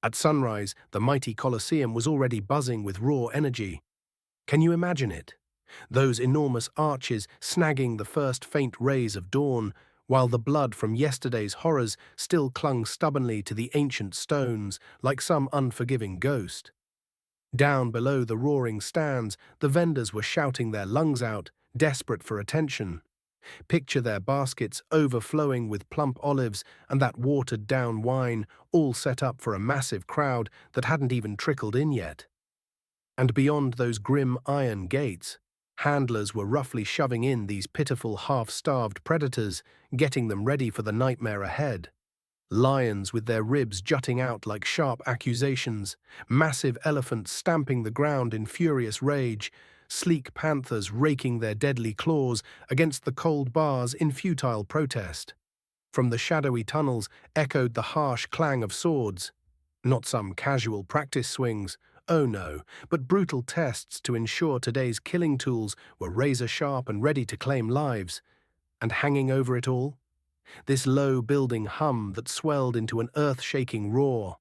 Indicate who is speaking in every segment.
Speaker 1: At sunrise, the mighty Colosseum was already buzzing with raw energy. Can you imagine it? Those enormous arches snagging the first faint rays of dawn, while the blood from yesterday's horrors still clung stubbornly to the ancient stones like some unforgiving ghost. Down below the roaring stands, the vendors were shouting their lungs out, desperate for attention. Picture their baskets overflowing with plump olives and that watered-down wine, all set up for a massive crowd that hadn't even trickled in yet. And beyond those grim iron gates, handlers were roughly shoving in these pitiful half-starved predators, getting them ready for the nightmare ahead. Lions with their ribs jutting out like sharp accusations, massive elephants stamping the ground in furious rage, sleek panthers raking their deadly claws against the cold bars in futile protest. From the shadowy tunnels echoed the harsh clang of swords. Not some casual practice swings, oh no, but brutal tests to ensure today's killing tools were razor-sharp and ready to claim lives. And hanging over it all, this low building hum that swelled into an earth-shaking roar.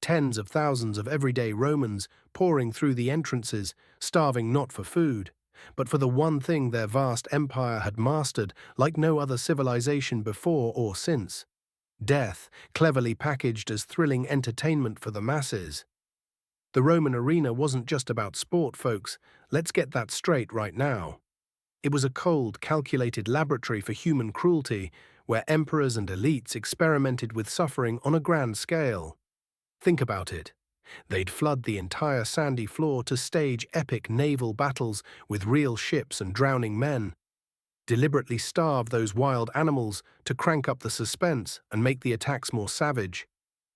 Speaker 1: Tens of thousands of everyday Romans pouring through the entrances, starving not for food, but for the one thing their vast empire had mastered like no other civilization before or since: death, cleverly packaged as thrilling entertainment for the masses. The Roman arena wasn't just about sport, folks. Let's get that straight right now. It was a cold, calculated laboratory for human cruelty, where emperors and elites experimented with suffering on a grand scale. Think about it. They'd flood the entire sandy floor to stage epic naval battles with real ships and drowning men, deliberately starve those wild animals to crank up the suspense and make the attacks more savage,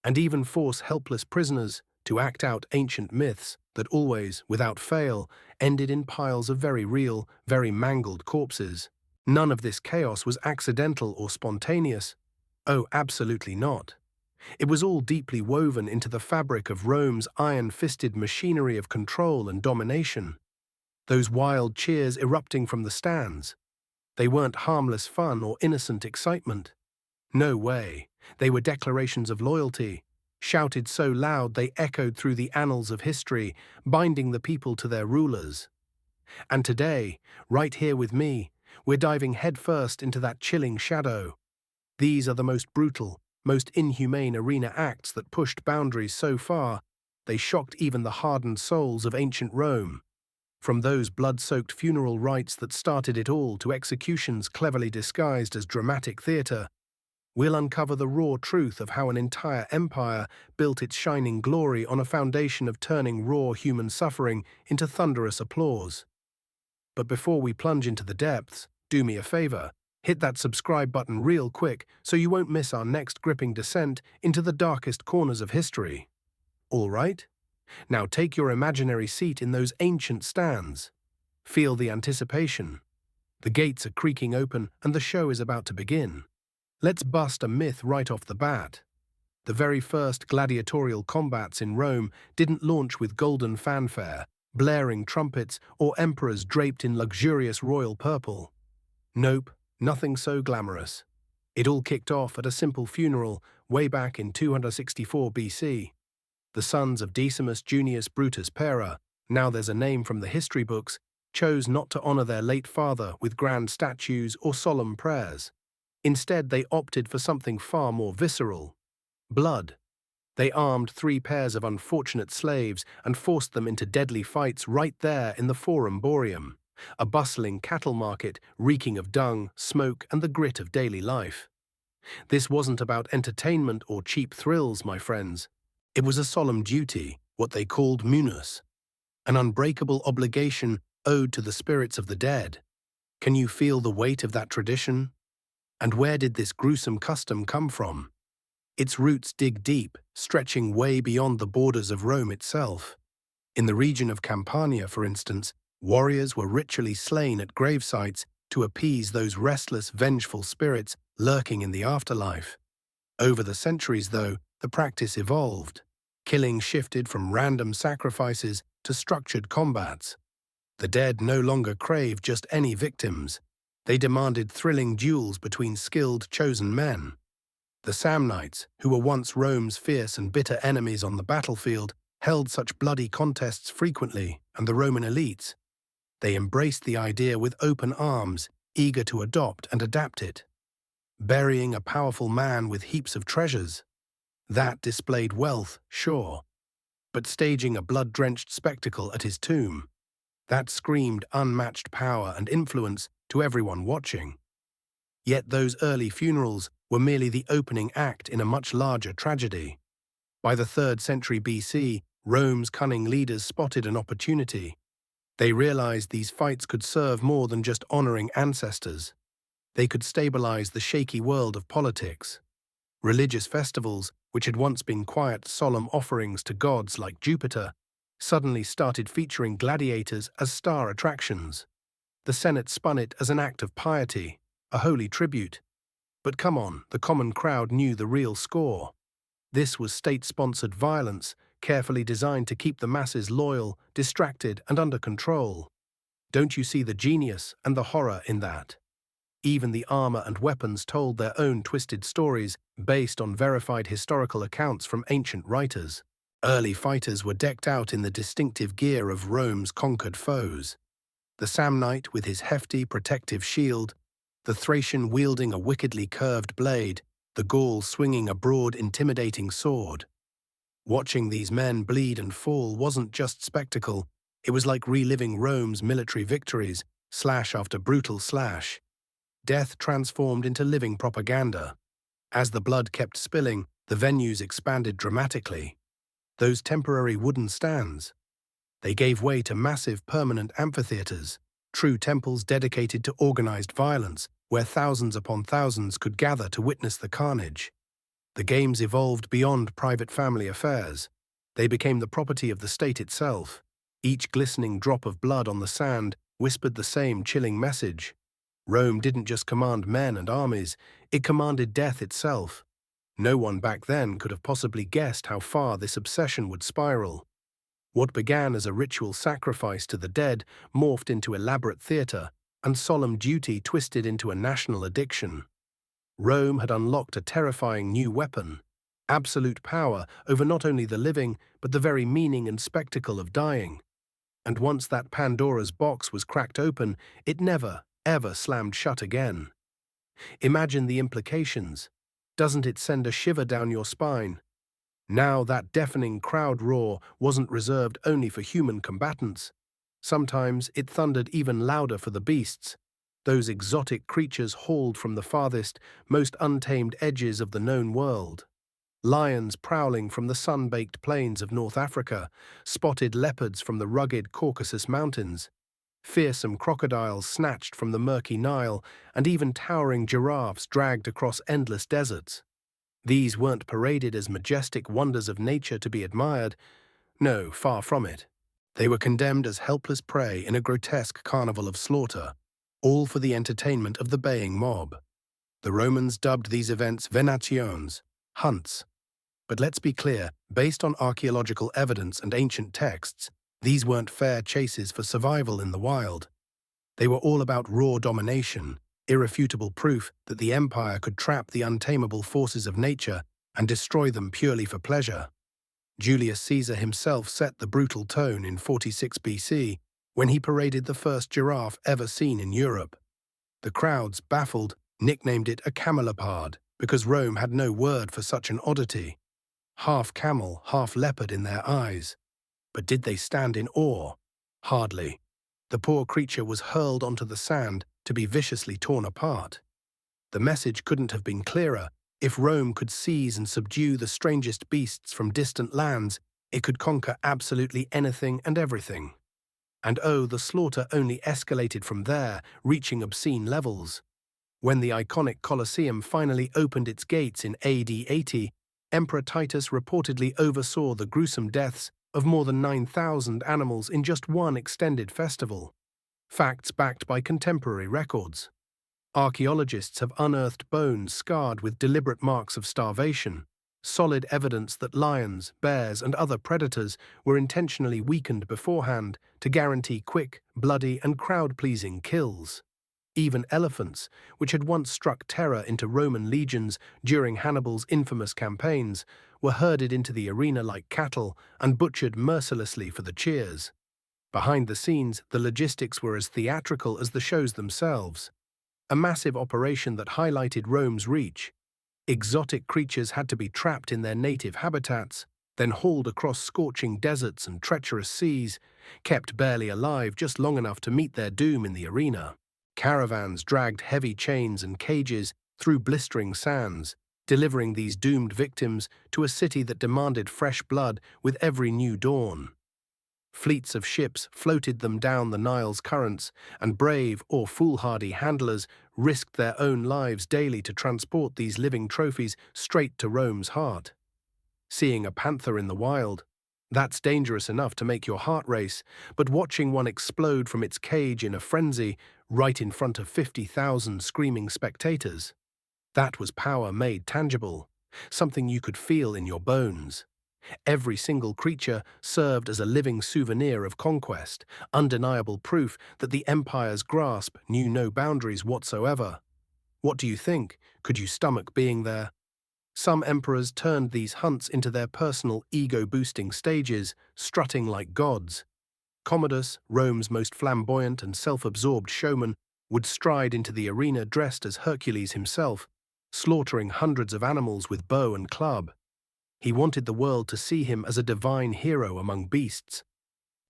Speaker 1: and even force helpless prisoners to act out ancient myths that always, without fail, ended in piles of very real, very mangled corpses. None of this chaos was accidental or spontaneous. Oh, absolutely not. It was all deeply woven into the fabric of Rome's iron-fisted machinery of control and domination. Those wild cheers erupting from the stands, they weren't harmless fun or innocent excitement. No way. They were declarations of loyalty, shouted so loud they echoed through the annals of history, binding the people to their rulers. And today, right here with me, we're diving headfirst into that chilling shadow. These are the most brutal, most inhumane arena acts that pushed boundaries so far, they shocked even the hardened souls of ancient Rome. From those blood-soaked funeral rites that started it all to executions cleverly disguised as dramatic theatre, we'll uncover the raw truth of how an entire empire built its shining glory on a foundation of turning raw human suffering into thunderous applause. But before we plunge into the depths, do me a favor, hit that subscribe button real quick so you won't miss our next gripping descent into the darkest corners of history. All right? Now take your imaginary seat in those ancient stands. Feel the anticipation. The gates are creaking open and the show is about to begin. Let's bust a myth right off the bat. The very first gladiatorial combats in Rome didn't launch with golden fanfare, blaring trumpets, or emperors draped in luxurious royal purple. Nope, nothing so glamorous. It all kicked off at a simple funeral way back in 264 BC. The sons of Decimus Junius Brutus Pera, now there's a name from the history books, chose not to honor their late father with grand statues or solemn prayers. Instead, they opted for something far more visceral: blood. They armed 3 pairs of unfortunate slaves and forced them into deadly fights right there in the Forum Boarium, a bustling cattle market reeking of dung, smoke, and the grit of daily life. This wasn't about entertainment or cheap thrills, my friends. It was a solemn duty, what they called munus, an unbreakable obligation owed to the spirits of the dead. Can you feel the weight of that tradition? And where did this gruesome custom come from? Its roots dig deep, stretching way beyond the borders of Rome itself. In the region of Campania, for instance, warriors were ritually slain at gravesites to appease those restless, vengeful spirits lurking in the afterlife. Over the centuries, though, the practice evolved. Killing shifted from random sacrifices to structured combats. The dead no longer craved just any victims. They demanded thrilling duels between skilled, chosen men. The Samnites, who were once Rome's fierce and bitter enemies on the battlefield, held such bloody contests frequently, and the Roman elites, they embraced the idea with open arms, eager to adopt and adapt it. Burying a powerful man with heaps of treasures. That displayed wealth, sure. But staging a blood-drenched spectacle at his tomb, that screamed unmatched power and influence to everyone watching. Yet those early funerals were merely the opening act in a much larger tragedy. By the 3rd century BC, Rome's cunning leaders spotted an opportunity. They realized these fights could serve more than just honoring ancestors. They could stabilize the shaky world of politics. Religious festivals, which had once been quiet, solemn offerings to gods like Jupiter, suddenly started featuring gladiators as star attractions. The Senate spun it as an act of piety, a holy tribute. But come on, the common crowd knew the real score. This was state-sponsored violence, carefully designed to keep the masses loyal, distracted, and under control. Don't you see the genius and the horror in that? Even the armor and weapons told their own twisted stories based on verified historical accounts from ancient writers. Early fighters were decked out in the distinctive gear of Rome's conquered foes. The Samnite with his hefty protective shield, the Thracian wielding a wickedly curved blade, the Gaul swinging a broad, intimidating sword. Watching these men bleed and fall wasn't just spectacle, it was like reliving Rome's military victories, slash after brutal slash. Death transformed into living propaganda. As the blood kept spilling, the venues expanded dramatically. Those temporary wooden stands, they gave way to massive permanent amphitheaters, true temples dedicated to organized violence, where thousands upon thousands could gather to witness the carnage. The games evolved beyond private family affairs. They became the property of the state itself. Each glistening drop of blood on the sand whispered the same chilling message. Rome didn't just command men and armies, it commanded death itself. No one back then could have possibly guessed how far this obsession would spiral. What began as a ritual sacrifice to the dead morphed into elaborate theater, and solemn duty twisted into a national addiction. Rome had unlocked a terrifying new weapon, absolute power over not only the living, but the very meaning and spectacle of dying. And once that Pandora's box was cracked open, it never, ever slammed shut again. Imagine the implications. Doesn't it send a shiver down your spine? Now that deafening crowd roar wasn't reserved only for human combatants. Sometimes it thundered even louder for the beasts, those exotic creatures hauled from the farthest, most untamed edges of the known world. Lions prowling from the sun-baked plains of North Africa, spotted leopards from the rugged Caucasus Mountains, fearsome crocodiles snatched from the murky Nile, and even towering giraffes dragged across endless deserts. These weren't paraded as majestic wonders of nature to be admired. No, far from it. They were condemned as helpless prey in a grotesque carnival of slaughter, all for the entertainment of the baying mob. The Romans dubbed these events venations, hunts. But let's be clear, based on archaeological evidence and ancient texts, these weren't fair chases for survival in the wild. They were all about raw domination, irrefutable proof that the empire could trap the untamable forces of nature and destroy them purely for pleasure. Julius Caesar himself set the brutal tone in 46 BC when he paraded the first giraffe ever seen in Europe. The crowds, baffled, nicknamed it a camelopard because Rome had no word for such an oddity. Half camel, half leopard in their eyes. But did they stand in awe? Hardly. The poor creature was hurled onto the sand to be viciously torn apart. The message couldn't have been clearer. If Rome could seize and subdue the strangest beasts from distant lands, it could conquer absolutely anything and everything. And oh, the slaughter only escalated from there, reaching obscene levels. When the iconic Colosseum finally opened its gates in AD 80, Emperor Titus reportedly oversaw the gruesome deaths of more than 9,000 animals in just one extended festival. Facts backed by contemporary records. Archaeologists have unearthed bones scarred with deliberate marks of starvation, solid evidence that lions, bears, and other predators were intentionally weakened beforehand to guarantee quick, bloody, and crowd-pleasing kills. Even elephants, which had once struck terror into Roman legions during Hannibal's infamous campaigns, were herded into the arena like cattle and butchered mercilessly for the cheers. Behind the scenes, the logistics were as theatrical as the shows themselves. A massive operation that highlighted Rome's reach. Exotic creatures had to be trapped in their native habitats, then hauled across scorching deserts and treacherous seas, kept barely alive just long enough to meet their doom in the arena. Caravans dragged heavy chains and cages through blistering sands, delivering these doomed victims to a city that demanded fresh blood with every new dawn. Fleets of ships floated them down the Nile's currents, and brave or foolhardy handlers risked their own lives daily to transport these living trophies straight to Rome's heart. Seeing a panther in the wild, that's dangerous enough to make your heart race, but watching one explode from its cage in a frenzy right in front of 50,000 screaming spectators, that was power made tangible, something you could feel in your bones. Every single creature served as a living souvenir of conquest, undeniable proof that the empire's grasp knew no boundaries whatsoever. What do you think? Could you stomach being there? Some emperors turned these hunts into their personal ego-boosting stages, strutting like gods. Commodus, Rome's most flamboyant and self-absorbed showman, would stride into the arena dressed as Hercules himself, slaughtering hundreds of animals with bow and club. He wanted the world to see him as a divine hero among beasts.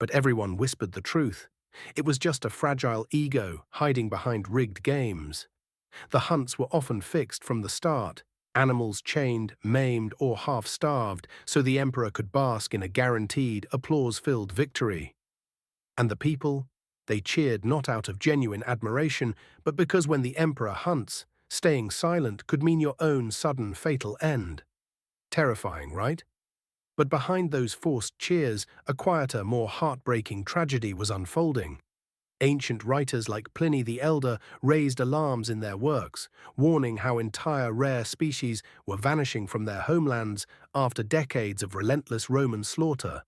Speaker 1: But everyone whispered the truth. It was just a fragile ego hiding behind rigged games. The hunts were often fixed from the start, animals chained, maimed, or half-starved, so the emperor could bask in a guaranteed, applause-filled victory. And the people? They cheered not out of genuine admiration, but because when the emperor hunts, staying silent could mean your own sudden fatal end. Terrifying, right? But behind those forced cheers, a quieter, more heartbreaking tragedy was unfolding. Ancient writers like Pliny the Elder raised alarms in their works, warning how entire rare species were vanishing from their homelands after decades of relentless Roman slaughter.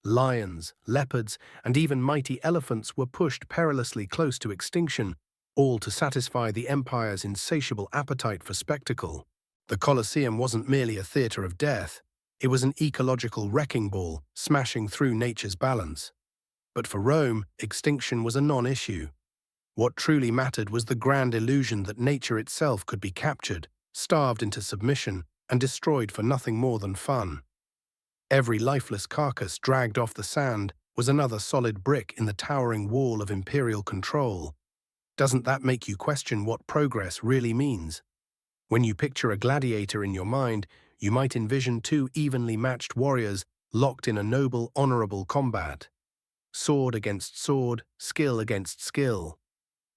Speaker 1: Lions, leopards, and even mighty elephants were pushed perilously close to extinction, all to satisfy the empire's insatiable appetite for spectacle. The Colosseum wasn't merely a theatre of death, it was an ecological wrecking ball, smashing through nature's balance. But for Rome, extinction was a non-issue. What truly mattered was the grand illusion that nature itself could be captured, starved into submission, and destroyed for nothing more than fun. Every lifeless carcass dragged off the sand was another solid brick in the towering wall of imperial control. Doesn't that make you question what progress really means? When you picture a gladiator in your mind, you might envision two evenly matched warriors locked in a noble, honorable combat. Sword against sword, skill against skill.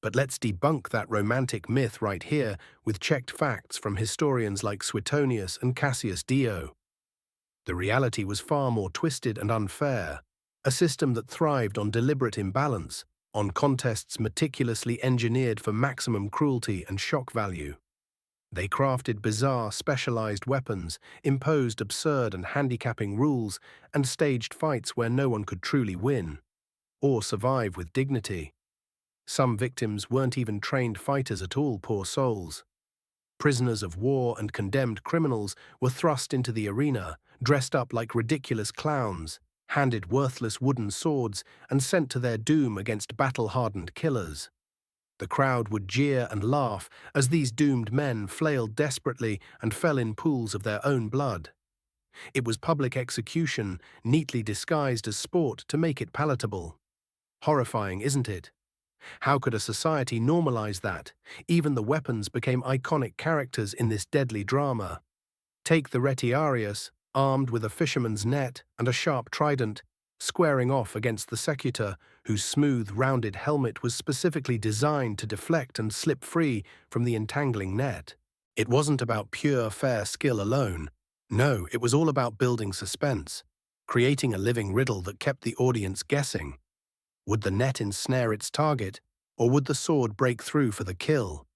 Speaker 1: But let's debunk that romantic myth right here with checked facts from historians like Suetonius and Cassius Dio. The reality was far more twisted and unfair, a system that thrived on deliberate imbalance, on contests meticulously engineered for maximum cruelty and shock value. They crafted bizarre, specialized weapons, imposed absurd and handicapping rules, and staged fights where no one could truly win, or survive with dignity. Some victims weren't even trained fighters at all, poor souls. Prisoners of war and condemned criminals were thrust into the arena, dressed up like ridiculous clowns, handed worthless wooden swords, and sent to their doom against battle-hardened killers. The crowd would jeer and laugh as these doomed men flailed desperately and fell in pools of their own blood. It was public execution, neatly disguised as sport to make it palatable. Horrifying, isn't it? How could a society normalize that? Even the weapons became iconic characters in this deadly drama. Take the retiarius, armed with a fisherman's net and a sharp trident, squaring off against the secutor, whose smooth, rounded helmet was specifically designed to deflect and slip free from the entangling net. It wasn't about pure, fair skill alone. No, it was all about building suspense, creating a living riddle that kept the audience guessing. Would the net ensnare its target, or would the sword break through for the kill?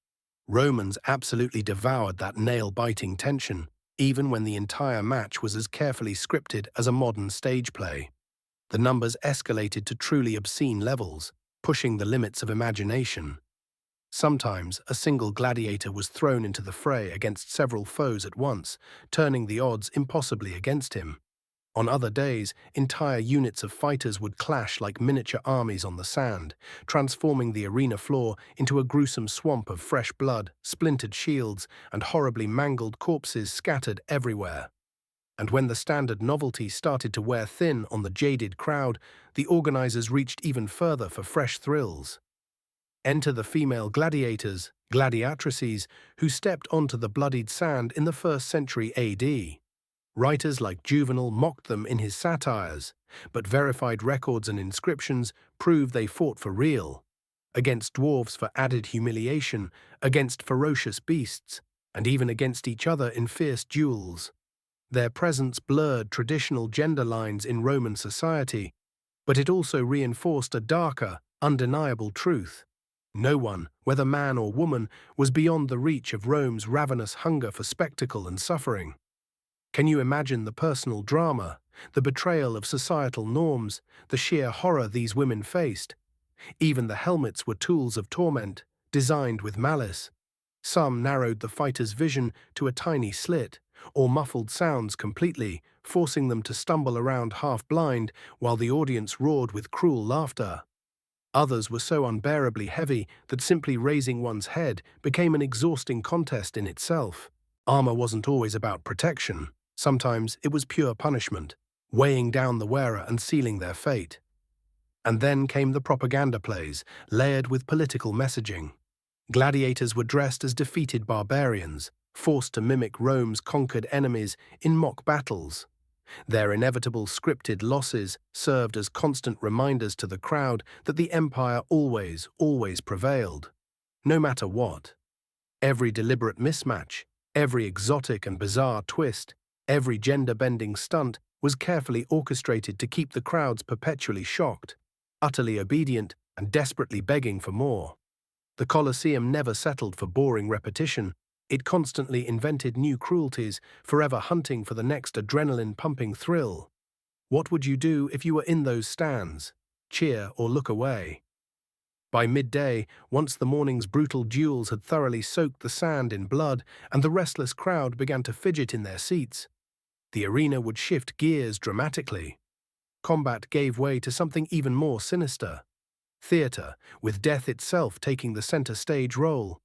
Speaker 1: Romans absolutely devoured that nail-biting tension, even when the entire match was as carefully scripted as a modern stage play. The numbers escalated to truly obscene levels, pushing the limits of imagination. Sometimes a single gladiator was thrown into the fray against several foes at once, turning the odds impossibly against him. On other days, entire units of fighters would clash like miniature armies on the sand, transforming the arena floor into a gruesome swamp of fresh blood, splintered shields, and horribly mangled corpses scattered everywhere. And when the standard novelty started to wear thin on the jaded crowd, the organizers reached even further for fresh thrills. Enter the female gladiators, gladiatrices, who stepped onto the bloodied sand in the 1st century AD. Writers like Juvenal mocked them in his satires, but verified records and inscriptions prove they fought for real, against dwarves for added humiliation, against ferocious beasts, and even against each other in fierce duels. Their presence blurred traditional gender lines in Roman society, but it also reinforced a darker, undeniable truth. No one, whether man or woman, was beyond the reach of Rome's ravenous hunger for spectacle and suffering. Can you imagine the personal drama, the betrayal of societal norms, the sheer horror these women faced? Even the helmets were tools of torment, designed with malice. Some narrowed the fighter's vision to a tiny slit, or muffled sounds completely, forcing them to stumble around half-blind while the audience roared with cruel laughter. Others were so unbearably heavy that simply raising one's head became an exhausting contest in itself. Armor wasn't always about protection. Sometimes it was pure punishment, weighing down the wearer and sealing their fate. And then came the propaganda plays, layered with political messaging. Gladiators were dressed as defeated barbarians, forced to mimic Rome's conquered enemies in mock battles. Their inevitable scripted losses served as constant reminders to the crowd that the empire always prevailed, no matter what. Every deliberate mismatch, every exotic and bizarre twist, every gender-bending stunt was carefully orchestrated to keep the crowds perpetually shocked, utterly obedient, and desperately begging for more. The Colosseum never settled for boring repetition. It constantly invented new cruelties, forever hunting for the next adrenaline-pumping thrill. What would you do if you were in those stands? Cheer or look away? By midday, once the morning's brutal duels had thoroughly soaked the sand in blood and the restless crowd began to fidget in their seats, the arena would shift gears dramatically. Combat gave way to something even more sinister. Theatre, with death itself taking the center stage role.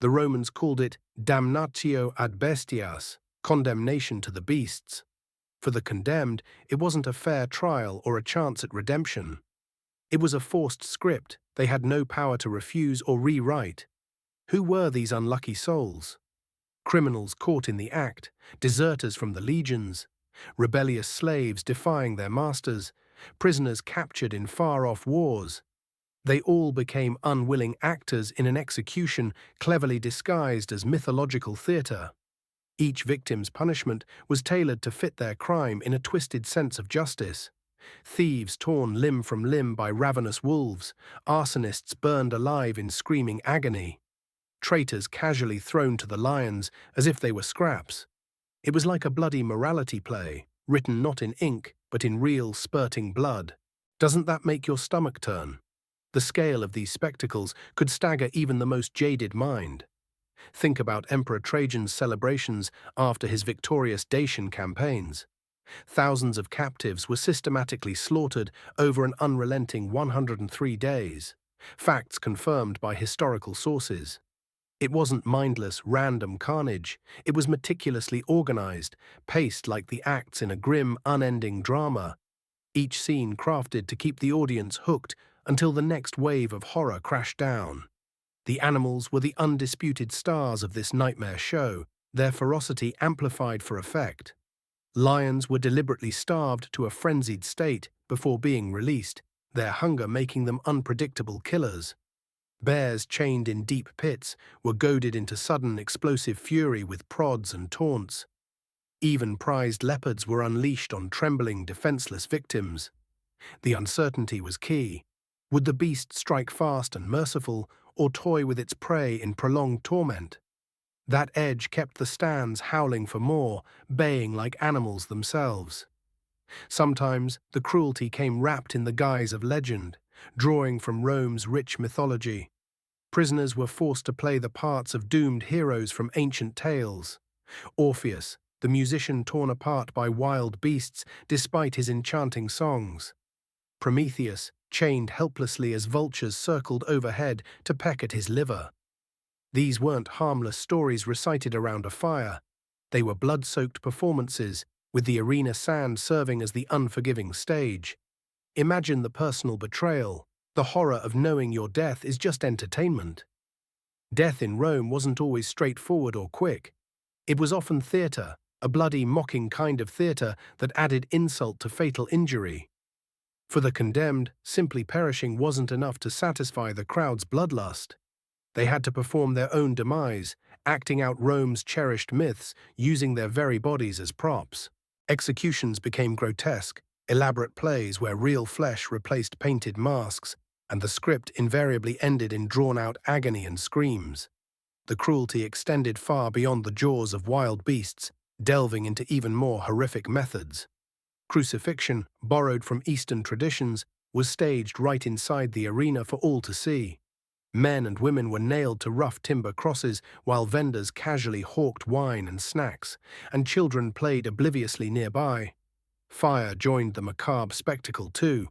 Speaker 1: The Romans called it damnatio ad bestias, condemnation to the beasts. For the condemned, it wasn't a fair trial or a chance at redemption. It was a forced script they had no power to refuse or rewrite. Who were these unlucky souls? Criminals caught in the act, deserters from the legions, rebellious slaves defying their masters, prisoners captured in far-off wars. They all became unwilling actors in an execution cleverly disguised as mythological theatre. Each victim's punishment was tailored to fit their crime in a twisted sense of justice. Thieves torn limb from limb by ravenous wolves, arsonists burned alive in screaming agony, traitors casually thrown to the lions as if they were scraps. It was like a bloody morality play, written not in ink, but in real spurting blood. Doesn't that make your stomach turn? The scale of these spectacles could stagger even the most jaded mind. Think about Emperor Trajan's celebrations after his victorious Dacian campaigns. Thousands of captives were systematically slaughtered over an unrelenting 103 days, facts confirmed by historical sources. It wasn't mindless, random carnage. It was meticulously organized, paced like the acts in a grim, unending drama. Each scene crafted to keep the audience hooked until the next wave of horror crashed down. The animals were the undisputed stars of this nightmare show, their ferocity amplified for effect. Lions were deliberately starved to a frenzied state before being released, their hunger making them unpredictable killers. Bears chained in deep pits were goaded into sudden explosive fury with prods and taunts. Even prized leopards were unleashed on trembling, defenseless victims. The uncertainty was key. Would the beast strike fast and merciful, or toy with its prey in prolonged torment? That edge kept the stands howling for more, baying like animals themselves. Sometimes the cruelty came wrapped in the guise of legend, drawing from Rome's rich mythology. Prisoners were forced to play the parts of doomed heroes from ancient tales. Orpheus, the musician torn apart by wild beasts despite his enchanting songs. Prometheus, chained helplessly as vultures circled overhead to peck at his liver. These weren't harmless stories recited around a fire. They were blood-soaked performances, with the arena sand serving as the unforgiving stage. Imagine the personal betrayal, the horror of knowing your death is just entertainment. Death in Rome wasn't always straightforward or quick. It was often theatre, a bloody, mocking kind of theatre that added insult to fatal injury. For the condemned, simply perishing wasn't enough to satisfy the crowd's bloodlust. They had to perform their own demise, acting out Rome's cherished myths, using their very bodies as props. Executions became grotesque, elaborate plays where real flesh replaced painted masks, and the script invariably ended in drawn-out agony and screams. The cruelty extended far beyond the jaws of wild beasts, delving into even more horrific methods. Crucifixion, borrowed from Eastern traditions, was staged right inside the arena for all to see. Men and women were nailed to rough timber crosses while vendors casually hawked wine and snacks, and children played obliviously nearby. Fire joined the macabre spectacle too.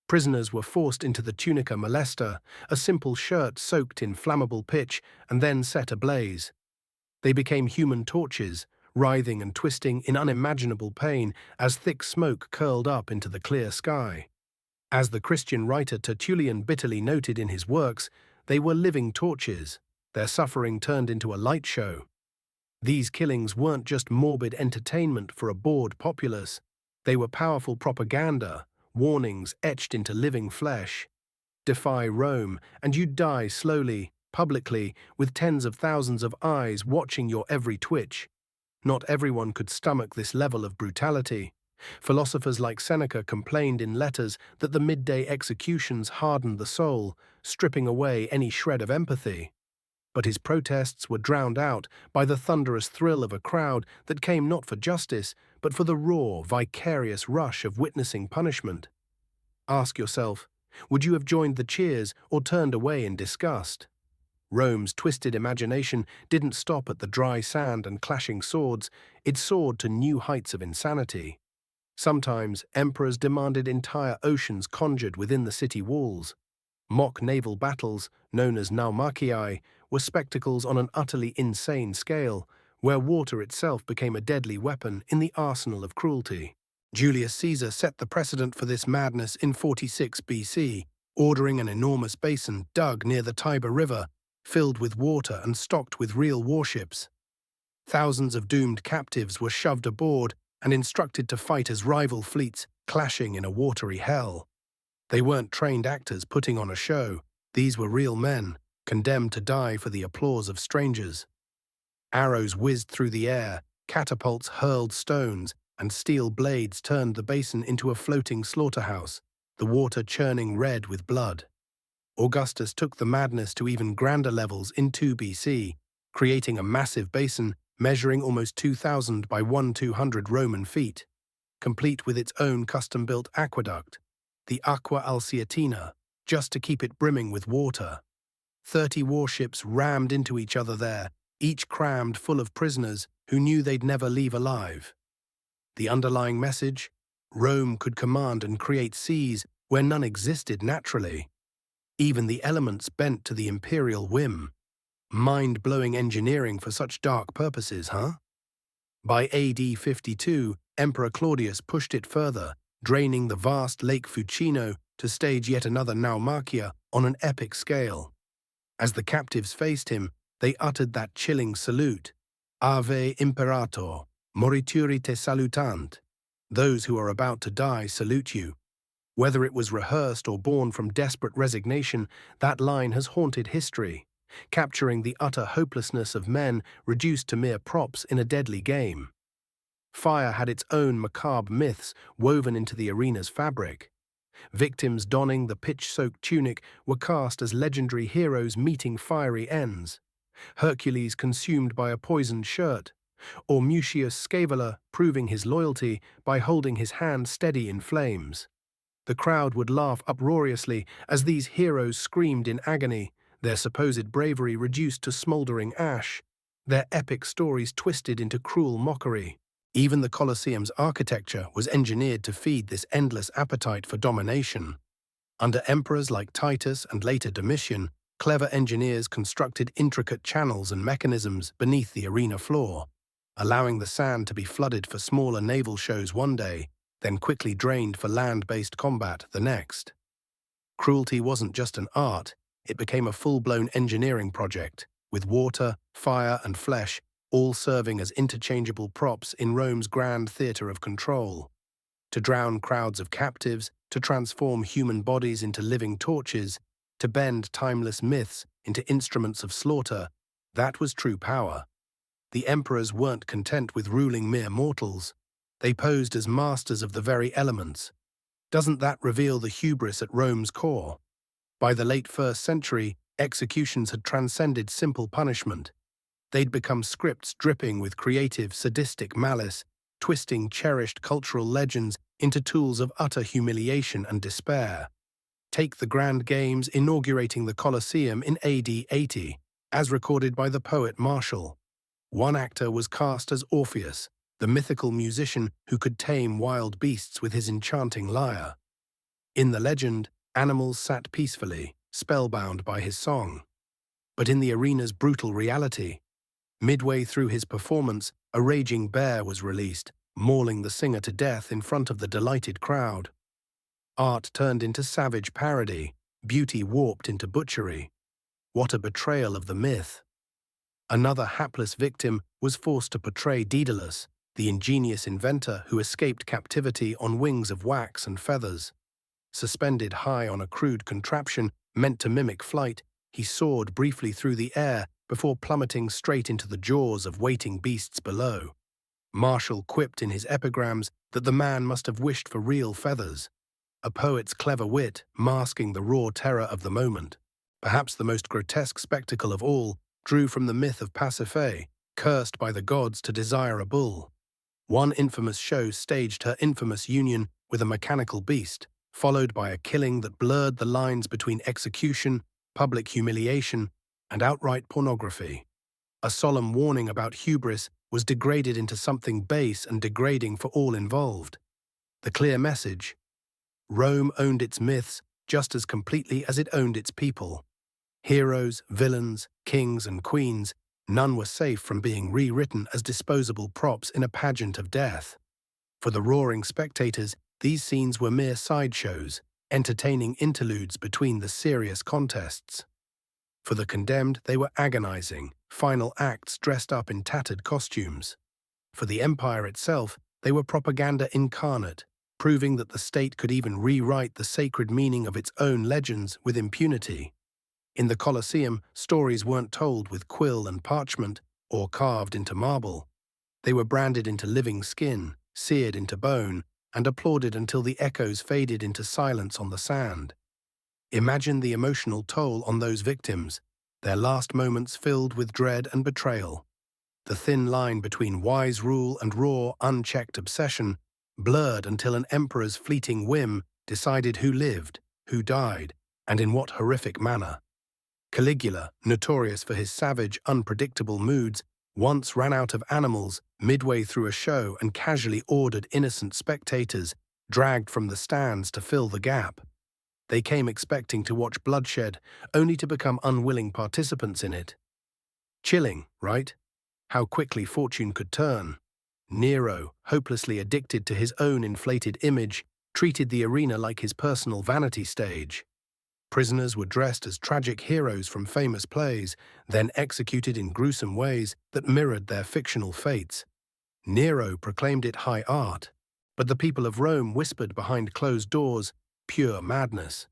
Speaker 1: Prisoners were forced into the tunica molesta, a simple shirt soaked in flammable pitch and then set ablaze. They became human torches, writhing and twisting in unimaginable pain as thick smoke curled up into the clear sky. As the Christian writer Tertullian bitterly noted in his works, they were living torches, their suffering turned into a light show. These killings weren't just morbid entertainment for a bored populace, they were powerful propaganda, warnings etched into living flesh. Defy Rome, and you'd die slowly, publicly, with tens of thousands of eyes watching your every twitch. Not everyone could stomach this level of brutality. Philosophers like Seneca complained in letters that the midday executions hardened the soul, stripping away any shred of empathy. But his protests were drowned out by the thunderous thrill of a crowd that came not for justice, but for the raw, vicarious rush of witnessing punishment. Ask yourself, would you have joined the cheers or turned away in disgust? Rome's twisted imagination didn't stop at the dry sand and clashing swords, it soared to new heights of insanity. Sometimes emperors demanded entire oceans conjured within the city walls. Mock naval battles, known as naumachii, were spectacles on an utterly insane scale, where water itself became a deadly weapon in the arsenal of cruelty. Julius Caesar set the precedent for this madness in 46 BC, ordering an enormous basin dug near the Tiber River, filled with water and stocked with real warships. Thousands of doomed captives were shoved aboard and instructed to fight as rival fleets clashing in a watery hell. They weren't trained actors putting on a show, these were real men, condemned to die for the applause of strangers. Arrows whizzed through the air, catapults hurled stones, and steel blades turned the basin into a floating slaughterhouse, the water churning red with blood. Augustus took the madness to even grander levels in 2 BC, creating a massive basin measuring almost 2,000 by 1,200 Roman feet, complete with its own custom-built aqueduct, the Aqua Alsietina, just to keep it brimming with water. 30 warships rammed into each other there, each crammed full of prisoners who knew they'd never leave alive. The underlying message? Rome could command and create seas where none existed naturally. Even the elements bent to the imperial whim. Mind-blowing engineering for such dark purposes, huh? By AD 52, Emperor Claudius pushed it further, draining the vast Lake Fucino to stage yet another naumachia on an epic scale. As the captives faced him, they uttered that chilling salute, Ave Imperator, morituri te salutant. Those who are about to die salute you. Whether it was rehearsed or born from desperate resignation, that line has haunted history, capturing the utter hopelessness of men reduced to mere props in a deadly game. Fire had its own macabre myths woven into the arena's fabric. Victims donning the pitch-soaked tunic were cast as legendary heroes meeting fiery ends. Hercules consumed by a poisoned shirt, or Mucius Scaevola proving his loyalty by holding his hand steady in flames. The crowd would laugh uproariously as these heroes screamed in agony, their supposed bravery reduced to smoldering ash, their epic stories twisted into cruel mockery. Even the Colosseum's architecture was engineered to feed this endless appetite for domination. Under emperors like Titus and later Domitian, clever engineers constructed intricate channels and mechanisms beneath the arena floor, allowing the sand to be flooded for smaller naval shows one day, then quickly drained for land-based combat the next. Cruelty wasn't just an art, it became a full-blown engineering project, with water, fire, and flesh all serving as interchangeable props in Rome's grand theatre of control. To drown crowds of captives, to transform human bodies into living torches, to bend timeless myths into instruments of slaughter, that was true power. The emperors weren't content with ruling mere mortals. They posed as masters of the very elements. Doesn't that reveal the hubris at Rome's core? By the late 1st century, executions had transcended simple punishment. They'd become scripts dripping with creative, sadistic malice, twisting cherished cultural legends into tools of utter humiliation and despair. Take the Grand Games inaugurating the Colosseum in AD 80, as recorded by the poet Martial. One actor was cast as Orpheus, the mythical musician who could tame wild beasts with his enchanting lyre. In the legend, animals sat peacefully, spellbound by his song. But in the arena's brutal reality, midway through his performance, a raging bear was released, mauling the singer to death in front of the delighted crowd. Art turned into savage parody, beauty warped into butchery. What a betrayal of the myth! Another hapless victim was forced to portray Daedalus, the ingenious inventor who escaped captivity on wings of wax and feathers. Suspended high on a crude contraption meant to mimic flight, he soared briefly through the air before plummeting straight into the jaws of waiting beasts below. Martial quipped in his epigrams that the man must have wished for real feathers, a poet's clever wit masking the raw terror of the moment. Perhaps the most grotesque spectacle of all drew from the myth of Pasiphae, cursed by the gods to desire a bull. One infamous show staged her infamous union with a mechanical beast, followed by a killing that blurred the lines between execution, public humiliation, and outright pornography. A solemn warning about hubris was degraded into something base and degrading for all involved. The clear message: Rome owned its myths just as completely as it owned its people. Heroes, villains, kings, and queens, none were safe from being rewritten as disposable props in a pageant of death. For the roaring spectators, these scenes were mere sideshows, entertaining interludes between the serious contests. For the condemned, they were agonizing, final acts dressed up in tattered costumes. For the empire itself, they were propaganda incarnate, proving that the state could even rewrite the sacred meaning of its own legends with impunity. In the Colosseum, stories weren't told with quill and parchment or carved into marble. They were branded into living skin, seared into bone, and applauded until the echoes faded into silence on the sand. Imagine the emotional toll on those victims, their last moments filled with dread and betrayal. The thin line between wise rule and raw, unchecked obsession blurred until an emperor's fleeting whim decided who lived, who died, and in what horrific manner. Caligula, notorious for his savage, unpredictable moods, once ran out of animals midway through a show and casually ordered innocent spectators dragged from the stands to fill the gap. They came expecting to watch bloodshed, only to become unwilling participants in it. Chilling, right? How quickly fortune could turn. Nero, hopelessly addicted to his own inflated image, treated the arena like his personal vanity stage. Prisoners were dressed as tragic heroes from famous plays, then executed in gruesome ways that mirrored their fictional fates. Nero proclaimed it high art, but the people of Rome whispered behind closed doors, pure madness.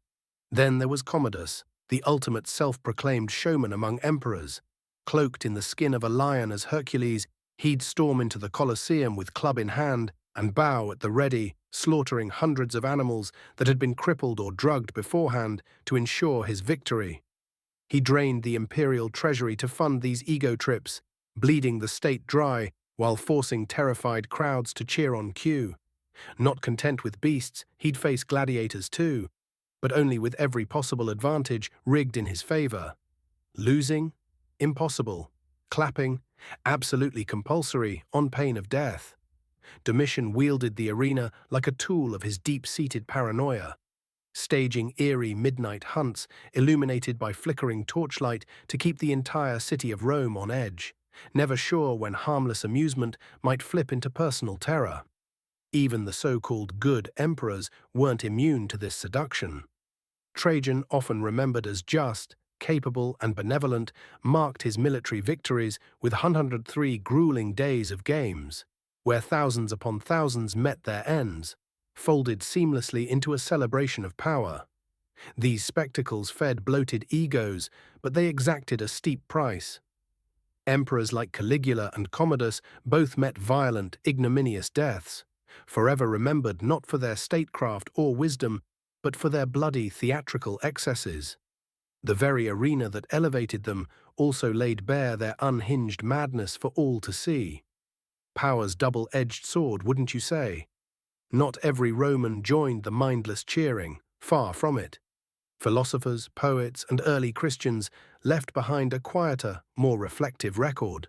Speaker 1: Then there was Commodus, the ultimate self-proclaimed showman among emperors. Cloaked in the skin of a lion as Hercules, he'd storm into the Colosseum with club in hand and bow at the ready, slaughtering hundreds of animals that had been crippled or drugged beforehand to ensure his victory. He drained the imperial treasury to fund these ego trips, bleeding the state dry while forcing terrified crowds to cheer on cue. Not content with beasts, he'd face gladiators too, but only with every possible advantage rigged in his favor. Losing? Impossible. Clapping? Absolutely compulsory, on pain of death. Domitian wielded the arena like a tool of his deep-seated paranoia, staging eerie midnight hunts illuminated by flickering torchlight to keep the entire city of Rome on edge, never sure when harmless amusement might flip into personal terror. Even the so-called good emperors weren't immune to this seduction. Trajan, often remembered as just, capable, and benevolent, marked his military victories with 103 grueling days of games, where thousands upon thousands met their ends, folded seamlessly into a celebration of power. These spectacles fed bloated egos, but they exacted a steep price. Emperors like Caligula and Commodus both met violent, ignominious deaths, forever remembered not for their statecraft or wisdom, but for their bloody theatrical excesses. The very arena that elevated them also laid bare their unhinged madness for all to see. Power's double-edged sword, wouldn't you say? Not every Roman joined the mindless cheering, far from it. Philosophers, poets, and early Christians left behind a quieter, more reflective record,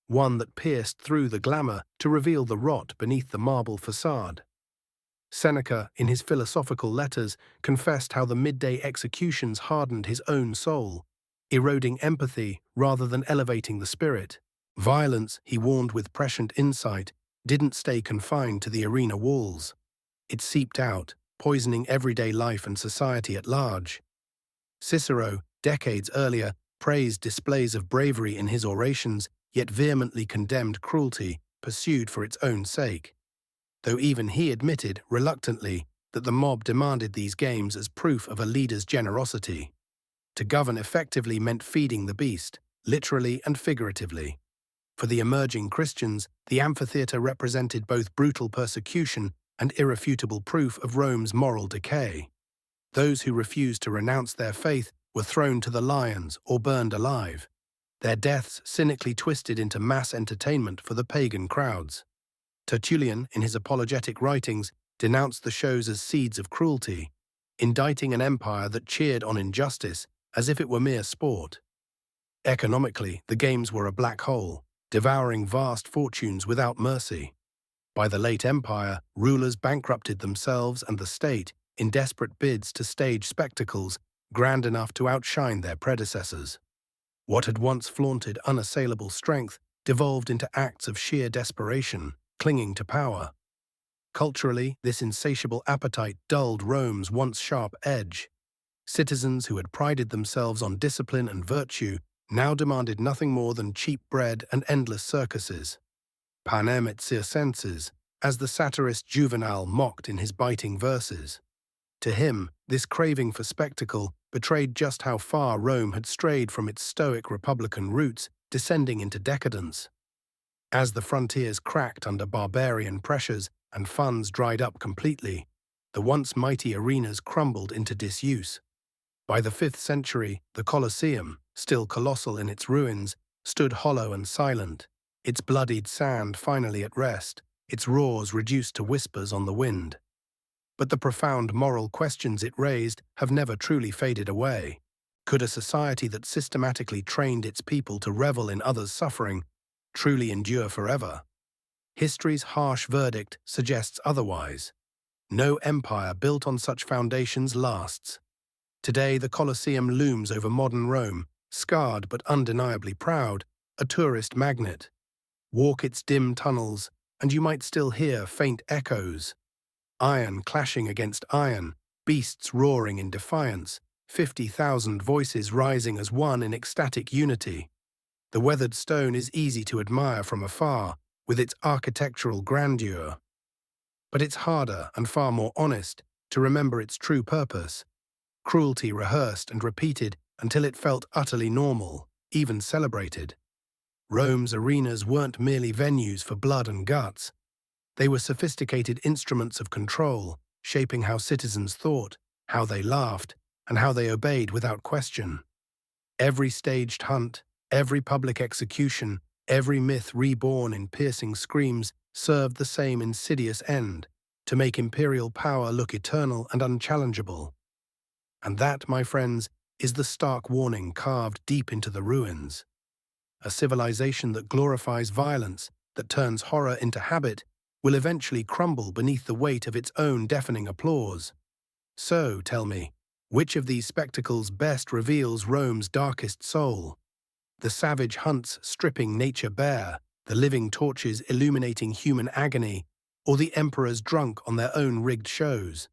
Speaker 1: one that pierced through the glamour to reveal the rot beneath the marble facade. Seneca, in his philosophical letters, confessed how the midday executions hardened his own soul, eroding empathy rather than elevating the spirit. Violence, he warned with prescient insight, didn't stay confined to the arena walls. It seeped out, poisoning everyday life and society at large. Cicero, decades earlier, praised displays of bravery in his orations, yet vehemently condemned cruelty, pursued for its own sake, though even he admitted, reluctantly, that the mob demanded these games as proof of a leader's generosity. To govern effectively meant feeding the beast, literally and figuratively. For the emerging Christians, the amphitheatre represented both brutal persecution and irrefutable proof of Rome's moral decay. Those who refused to renounce their faith were thrown to the lions or burned alive, their deaths cynically twisted into mass entertainment for the pagan crowds. Tertullian, in his apologetic writings, denounced the shows as seeds of cruelty, indicting an empire that cheered on injustice as if it were mere sport. Economically, the games were a black hole, devouring vast fortunes without mercy. By the late empire, rulers bankrupted themselves and the state in desperate bids to stage spectacles grand enough to outshine their predecessors. What had once flaunted unassailable strength devolved into acts of sheer desperation, clinging to power. Culturally, this insatiable appetite dulled Rome's once sharp edge. Citizens who had prided themselves on discipline and virtue now demanded nothing more than cheap bread and endless circuses. Panem et circenses, as the satirist Juvenal mocked in his biting verses. To him, this craving for spectacle betrayed just how far Rome had strayed from its stoic republican roots, descending into decadence. As the frontiers cracked under barbarian pressures and funds dried up completely, the once mighty arenas crumbled into disuse. By the 5th century, the Colosseum, still colossal in its ruins, stood hollow and silent, its bloodied sand finally at rest, its roars reduced to whispers on the wind. But the profound moral questions it raised have never truly faded away. Could a society that systematically trained its people to revel in others' suffering truly endure forever? History's harsh verdict suggests otherwise. No empire built on such foundations lasts. Today, the Colosseum looms over modern Rome, scarred but undeniably proud, a tourist magnet. Walk its dim tunnels, and you might still hear faint echoes. Iron clashing against iron, beasts roaring in defiance, 50,000 voices rising as one in ecstatic unity. The weathered stone is easy to admire from afar, with its architectural grandeur. But it's harder and far more honest to remember its true purpose. Cruelty rehearsed and repeated until it felt utterly normal, even celebrated. Rome's arenas weren't merely venues for blood and guts. They were sophisticated instruments of control, shaping how citizens thought, how they laughed, and how they obeyed without question. Every staged hunt, every public execution, every myth reborn in piercing screams served the same insidious end, to make imperial power look eternal and unchallengeable. And that, my friends, is the stark warning carved deep into the ruins. A civilization that glorifies violence, that turns horror into habit, will eventually crumble beneath the weight of its own deafening applause. So, tell me, which of these spectacles best reveals Rome's darkest soul? The savage hunts stripping nature bare, the living torches illuminating human agony, or the emperors drunk on their own rigged shows?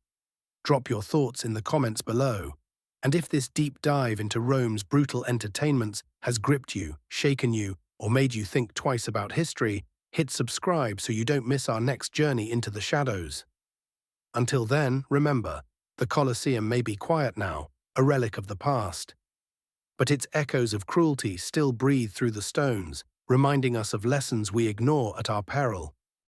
Speaker 1: Drop your thoughts in the comments below. And if this deep dive into Rome's brutal entertainments has gripped you, shaken you, or made you think twice about history, hit subscribe so you don't miss our next journey into the shadows. Until then, remember, the Colosseum may be quiet now, a relic of the past, but its echoes of cruelty still breathe through the stones, reminding us of lessons we ignore at our peril.